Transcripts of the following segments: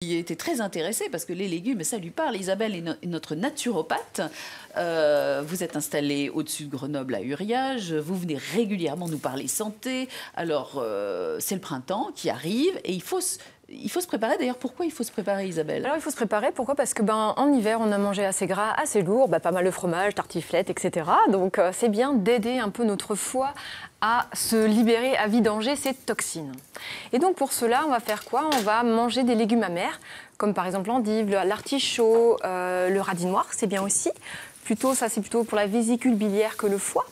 qui était très intéressée parce que les légumes, ça lui parle. Isabelle est notre naturopathe. Vous êtes installée au-dessus de Grenoble à Uriage. Vous venez régulièrement nous parler santé. Alors, c'est le printemps qui arrive et il faut se préparer. D'ailleurs, pourquoi il faut se préparer, Isabelle? Alors, il faut se préparer. Pourquoi? Parce que en hiver, on a mangé assez gras, assez lourd, pas mal de fromage, tartiflette, etc. Donc, c'est bien d'aider un peu notre foie à se libérer, à vidanger ses toxines. Et donc, pour cela, on va faire quoi? On va manger des légumes amers, comme par exemple l'endive, l'artichaut, le radis noir, c'est bien aussi. Ça, c'est plutôt pour la vésicule biliaire que le foie.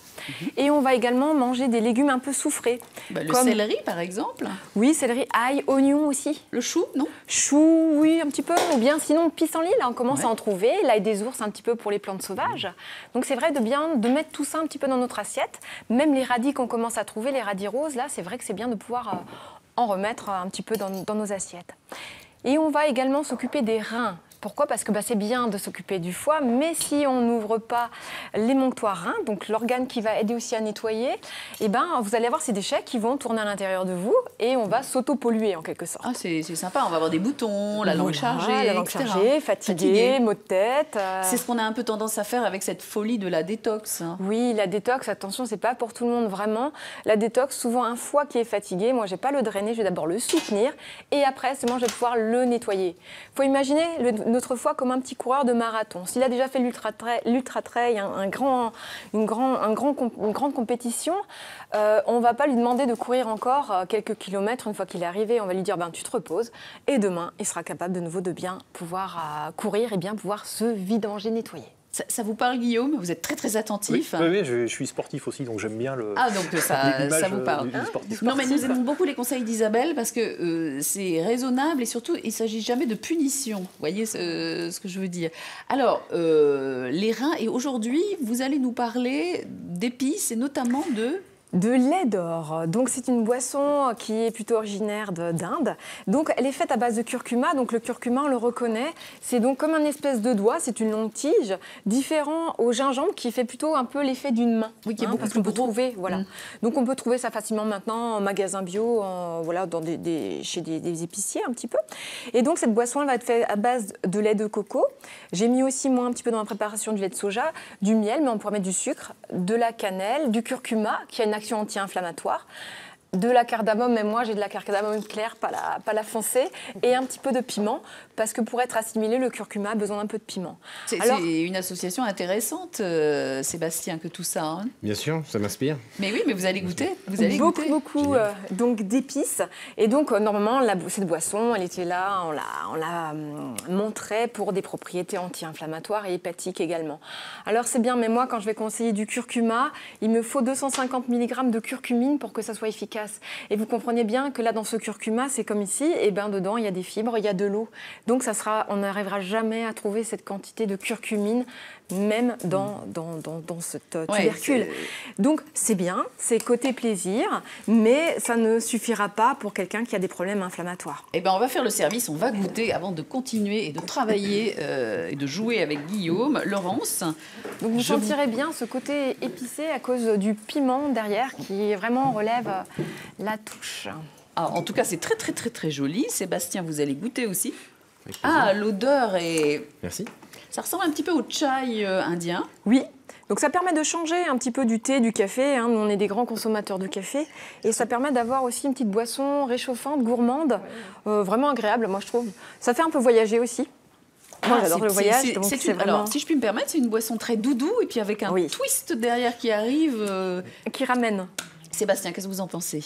Et on va également manger des légumes un peu soufrés. Le céleri, par exemple? Oui, céleri, ail, oignon aussi. Le chou, non? Chou, oui, un petit peu. Ou bien sinon, pissenlit, là, on commence à en trouver. L'ail des ours, un petit peu pour les plantes sauvages. Donc c'est vrai de mettre tout ça un petit peu dans notre assiette. Même les radis qu'on commence à trouver, les radis roses, là, c'est vrai que c'est bien de pouvoir en remettre un petit peu dans nos assiettes. Et on va également s'occuper des reins. Pourquoi? Parce que c'est bien de s'occuper du foie, mais si on n'ouvre pas l'émonctoire rein, donc l'organe qui va aider aussi à nettoyer, vous allez avoir ces déchets qui vont tourner à l'intérieur de vous et on va s'auto-polluer en quelque sorte. Ah, c'est sympa, on va avoir des boutons, la langue chargée, fatigué, maux de tête. C'est ce qu'on a un peu tendance à faire avec cette folie de la détox. Oui, la détox, attention, c'est pas pour tout le monde vraiment. La détox, souvent un foie qui est fatigué, moi je vais pas le drainer, je vais d'abord le soutenir et après seulement je vais pouvoir le nettoyer. Il faut imaginer notre foie comme un petit coureur de marathon. S'il a déjà fait l'ultra-trail, une grande compétition, on ne va pas lui demander de courir encore quelques kilomètres une fois qu'il est arrivé. On va lui dire tu te reposes et demain, il sera capable de nouveau de bien pouvoir courir et bien pouvoir se vidanger, nettoyer. Ça vous parle, Guillaume? Vous êtes très, très attentif. Oui, je suis sportif aussi, donc j'aime bien donc ça vous parle. Du sportif. Non, mais nous aimons beaucoup les conseils d'Isabelle parce que c'est raisonnable et surtout, il ne s'agit jamais de punition. Vous voyez ce que je veux dire? Alors, les reins, et aujourd'hui, vous allez nous parler d'épices et notamment de lait d'or. Donc c'est une boisson qui est plutôt originaire d'Inde. Donc elle est faite à base de curcuma. Donc le curcuma, on le reconnaît, c'est donc comme un espèce de doigt, c'est une longue tige, différent au gingembre qui fait plutôt un peu l'effet d'une main. Oui, qui est beaucoup plus gros. Donc on peut trouver ça facilement maintenant en magasin bio, chez des épiciers un petit peu. Et donc cette boisson, elle va être faite à base de lait de coco. J'ai mis aussi moi un petit peu dans ma préparation du lait de soja, du miel, mais on pourrait mettre du sucre, de la cannelle, du curcuma qui a une action anti-inflammatoire, de la cardamome, même moi j'ai de la cardamome claire, pas la foncée, et un petit peu de piment, parce que pour être assimilé, le curcuma a besoin d'un peu de piment. C'est une association intéressante, Sébastien, que tout ça. Hein. Bien sûr, ça m'inspire. Mais oui, mais vous allez goûter. Beaucoup donc d'épices. Et donc, normalement, cette boisson, elle était là, on l'a montrée pour des propriétés anti-inflammatoires et hépatiques également. Alors, c'est bien, mais moi, quand je vais conseiller du curcuma, il me faut 250 mg de curcumine pour que ça soit efficace. Et vous comprenez bien que là, dans ce curcuma, c'est comme ici, et dedans, il y a des fibres, il y a de l'eau. Donc, on n'arrivera jamais à trouver cette quantité de curcumine, même dans cette tubercule. Donc, c'est bien, c'est côté plaisir, mais ça ne suffira pas pour quelqu'un qui a des problèmes inflammatoires. On va faire le service, on va goûter avant de continuer et de travailler et de jouer avec Guillaume. Laurence? Donc, vous sentirez bien ce côté épicé à cause du piment derrière qui vraiment relève la touche. En tout cas, c'est très, très, très, très joli. Sébastien, vous allez goûter aussi. L'odeur est... Merci. Ça ressemble un petit peu au chai indien. Oui. Donc ça permet de changer un petit peu du thé, du café. Nous, on est des grands consommateurs de café. Et ça permet d'avoir aussi une petite boisson réchauffante, gourmande, vraiment agréable, moi je trouve. Ça fait un peu voyager aussi. Moi, j'adore le voyage. Alors, si je puis me permettre, c'est une boisson très doudou et puis avec un twist derrière qui arrive. Qui ramène. Sébastien, qu'est-ce que vous en pensez?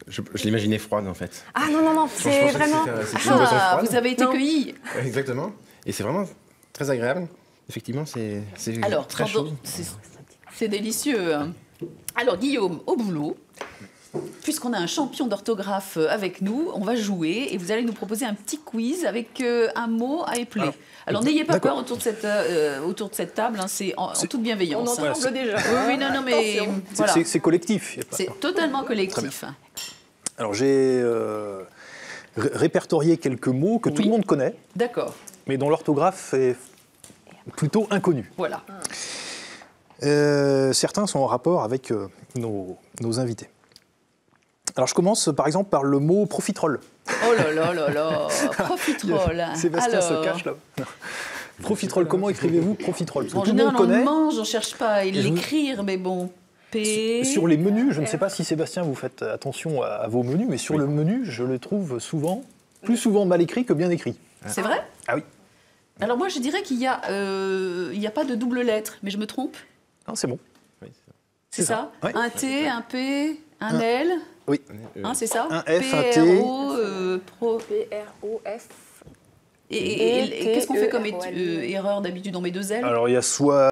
Je l'imaginais froide en fait. Ah non, c'est vraiment... Vous avez été cueilli. Exactement. Et c'est vraiment très agréable. Effectivement, c'est très chaud. C'est délicieux. Alors, Guillaume, au boulot. Puisqu'on a un champion d'orthographe avec nous, on va jouer et vous allez nous proposer un petit quiz avec un mot à épeler. Alors n'ayez pas peur autour de cette table, c'est en toute bienveillance. On en tremble déjà. Oui, non, mais voilà. C'est collectif. C'est totalement collectif. Alors j'ai répertorié quelques mots que tout le monde connaît. D'accord. Mais dont l'orthographe est plutôt inconnue. Voilà. Certains sont en rapport avec nos invités. Alors je commence par exemple par le mot profiterole. Oh là là là là, profiterole. Sébastien Alors, se cache là. Profiterole, comment écrivez-vous profiterole? Parce que en tout le général, monde connaît. on mange, on cherche pas à je vous- l'écrire, mais bon. P. Sur les menus, je ne sais pas si Sébastien vous faites attention à vos menus, mais sur le menu, je le trouve souvent, plus souvent mal écrit que bien écrit. C'est vrai? Ah oui. Alors moi, je dirais qu'il y a pas de double lettre, mais je me trompe? Non, c'est bon. Oui, C'est ça? Ouais. Un T, un P, un L, Oui. hein, c'est ça? Un F, un T. PRO, pro. P-R-O-F. Et qu'est-ce qu'on fait comme T-E-R-O-L. erreur d'habitude? On met 2 L? Alors il y a soit